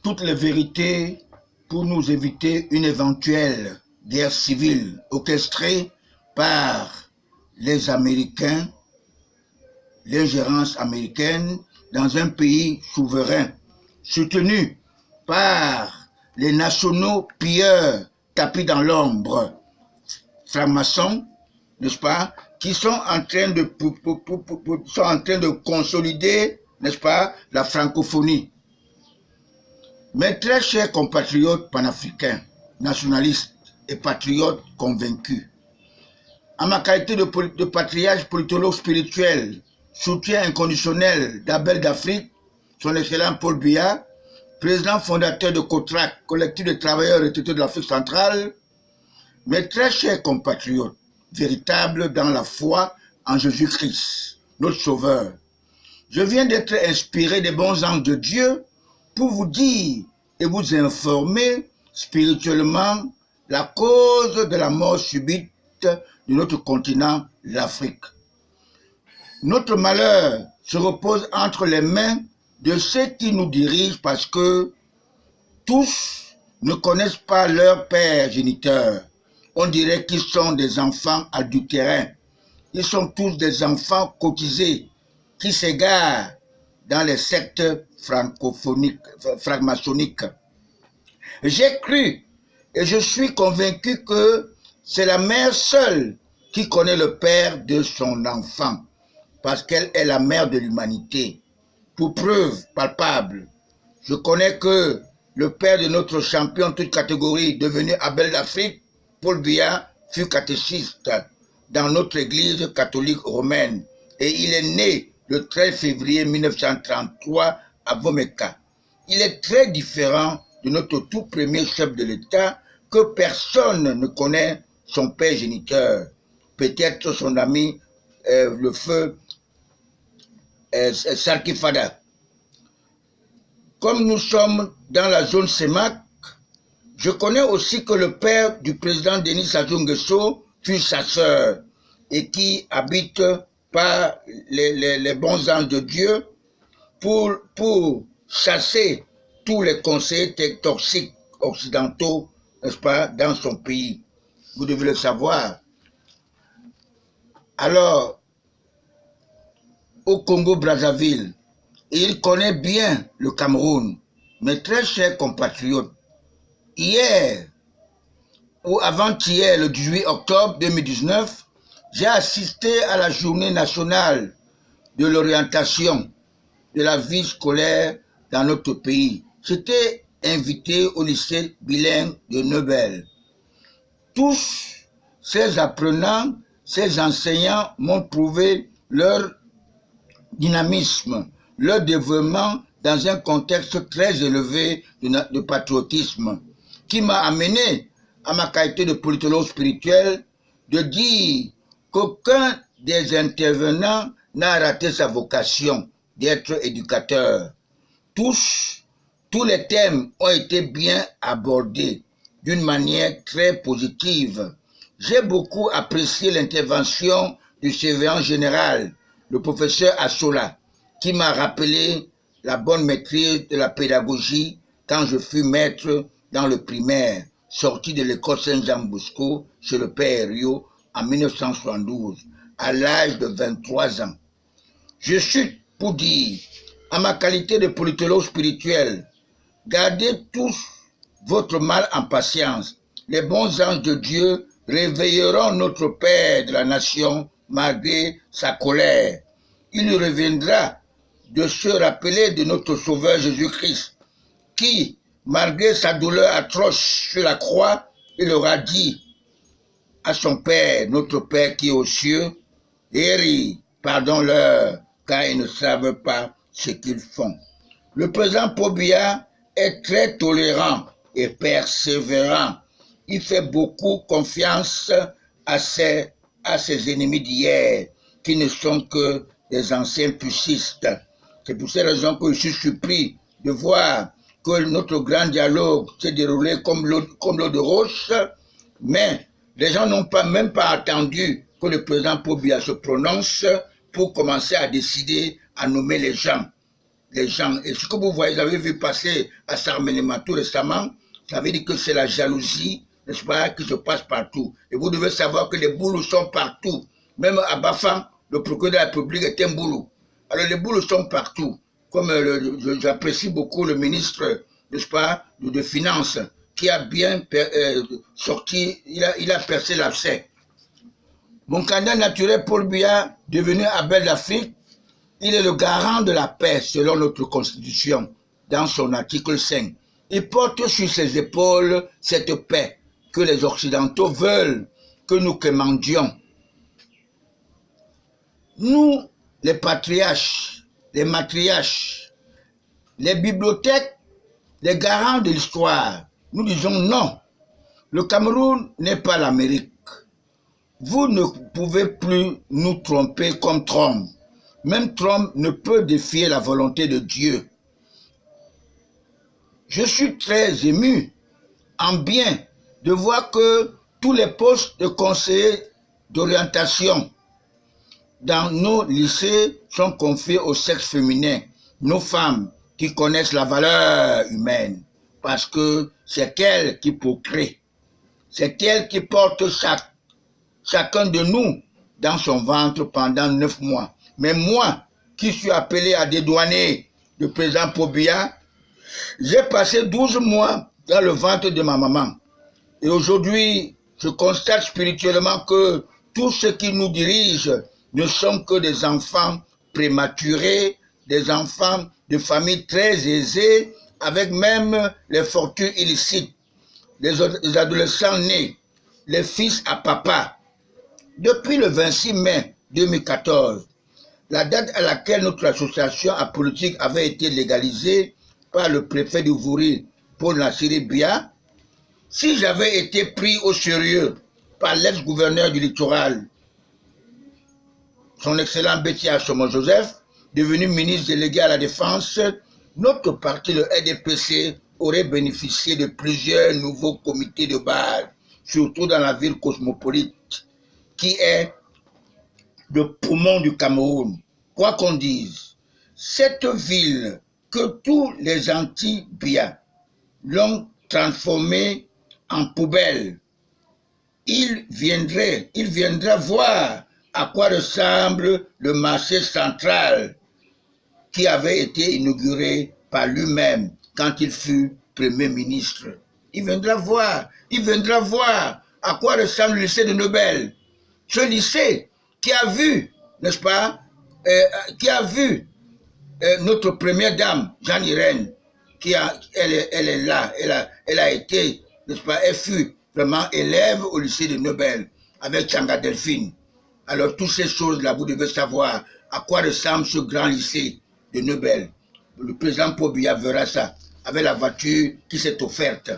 toutes les vérités pour nous éviter une éventuelle guerre civile orchestrée par les Américains, l'ingérence américaine dans un pays souverain, soutenu par les nationaux pilleurs tapis dans l'ombre, francs-maçons, n'est-ce pas, qui sont en train de consolider, n'est-ce pas, la francophonie. Mes très chers compatriotes panafricains, nationalistes et patriotes convaincus, en ma qualité de patriarche politologue spirituel, soutien inconditionnel d'Abel d'Afrique, son excellent Paul Biya, président fondateur de COTRAC, collectif de travailleurs retraités de l'Afrique centrale, mes très chers compatriotes, véritables dans la foi en Jésus-Christ, notre Sauveur, je viens d'être inspiré des bons anges de Dieu pour vous dire et vous informer spirituellement la cause de la mort subite de notre continent, l'Afrique. Notre malheur se repose entre les mains de ceux qui nous dirigent parce que tous ne connaissent pas leur père géniteur. On dirait qu'ils sont des enfants adultérins. Ils sont tous des enfants cotisés qui s'égarent dans les sectes franc-maçonniques. J'ai cru et je suis convaincu que c'est la mère seule qui connaît le père de son enfant, parce qu'elle est la mère de l'humanité. Pour preuve palpable, je connais que le père de notre champion de toute catégorie, devenu Abel d'Afrique, Paul Biya, fut catéchiste dans notre église catholique romaine et il est né le 13 février 1933 à Vomeka. Il est très différent de notre tout premier chef de l'État que personne ne connaît son père géniteur. Peut-être son ami, le feu Sarki Fada. Comme nous sommes dans la zone CEMAC, je connais aussi que le père du président Denis Sassou Nguesso fut chasseur et qui habite par les bons anges de Dieu pour chasser tous les conseillers toxiques occidentaux, n'est-ce pas, dans son pays. Vous devez le savoir. Alors, au Congo-Brazzaville, il connaît bien le Cameroun. Mes très chers compatriotes, hier ou avant-hier, le 18 octobre 2019, j'ai assisté à la journée nationale de l'orientation de la vie scolaire dans notre pays. J'étais invité au lycée bilingue de Neubel. Tous ces apprenants, ces enseignants m'ont prouvé leur dynamisme, leur développement dans un contexte très élevé de patriotisme, qui m'a amené, à ma qualité de politologue spirituel, de dire qu'aucun des intervenants n'a raté sa vocation d'être éducateur. Tous les thèmes ont été bien abordés d'une manière très positive. J'ai beaucoup apprécié l'intervention du surveillant général, le professeur Assola, qui m'a rappelé la bonne maîtrise de la pédagogie quand je fus maître dans le primaire, sorti de l'école Saint-Jean-Bosco chez le père Rio en 1972, à l'âge de 23 ans. Je suis pour dire, à ma qualité de politologue spirituel, gardez tous votre mal en patience. Les bons anges de Dieu réveilleront notre Père de la nation malgré sa colère. Il lui reviendra de se rappeler de notre Sauveur Jésus-Christ, qui, malgré sa douleur atroce sur la croix, il aura dit à son Père, notre Père qui est aux cieux, « Héri, pardonne-leur, car ils ne savent pas ce qu'ils font. » Le président Paul Biya est très tolérant et persévérant. Il fait beaucoup confiance à ses ennemis d'hier, qui ne sont que des anciens pucistes. C'est pour ces raisons que je suis surpris de voir que notre grand dialogue s'est déroulé comme l'eau de roche, mais les gens n'ont même pas attendu que le président Paul Biya se prononce pour commencer à décider, à nommer les gens. les gens. Et ce que vous voyez, vous avez vu passer à Sarmenema tout récemment, ça veut dire que c'est la jalousie, n'est-ce pas, qui se passe partout. Et vous devez savoir que les boulous sont partout. Même à Bafang, le procureur de la République est un boulot. Alors les boulous sont partout. Comme j'apprécie beaucoup le ministre, n'est-ce pas, de Finances, qui a bien sorti, il a percé l'abcès. Mon candidat naturel, Paul Biya, devenu Abel d'Afrique, il est le garant de la paix selon notre Constitution, dans son article 5. Il porte sur ses épaules cette paix que les Occidentaux veulent que nous quémandions. Nous, les patriarches, les matriarches, les bibliothèques, les garants de l'histoire, nous disons non. Le Cameroun n'est pas l'Amérique. Vous ne pouvez plus nous tromper comme Trump. Même Trump ne peut défier la volonté de Dieu. Je suis très ému en bien de voir que tous les postes de conseillers d'orientation dans nos lycées sont confiés au sexe féminin, nos femmes qui connaissent la valeur humaine, parce que c'est elles qui procréent, c'est elles qui portent chacun de nous dans son ventre pendant 9 mois. Mais moi, qui suis appelé à dédouaner le président Paul Biya, j'ai passé 12 mois dans le ventre de ma maman. Et aujourd'hui, je constate spirituellement que tous ceux qui nous dirigent ne sont que des enfants prématurés, des enfants de familles très aisées, avec même les fortunes illicites, les adolescents nés, les fils à papa. Depuis le 26 mai 2014, la date à laquelle notre association apolitique avait été légalisée par le préfet du Vouri, Paul Nassiri Biya, si j'avais été pris au sérieux par l'ex-gouverneur du littoral, son excellent Betty Assomo Joseph, devenu ministre délégué à la Défense, notre parti, le RDPC, aurait bénéficié de plusieurs nouveaux comités de base, surtout dans la ville cosmopolite, qui est le poumon du Cameroun. Quoi qu'on dise, cette ville que tous les anti-Biya l'ont transformée en poubelle, il viendra voir à quoi ressemble le marché central qui avait été inauguré par lui-même quand il fut Premier ministre. Il viendra voir à quoi ressemble le lycée de Nobel. Ce lycée qui a vu, n'est-ce pas, qui a vu notre première dame, Jeanne Irène, elle est là, elle a été, n'est-ce pas, elle fut vraiment élève au lycée de Nobel avec Changa Delphine. Alors toutes ces choses-là, vous devez savoir à quoi ressemble ce grand lycée de Nobel. Le président Paul Biya verra ça avec la voiture qui s'est offerte.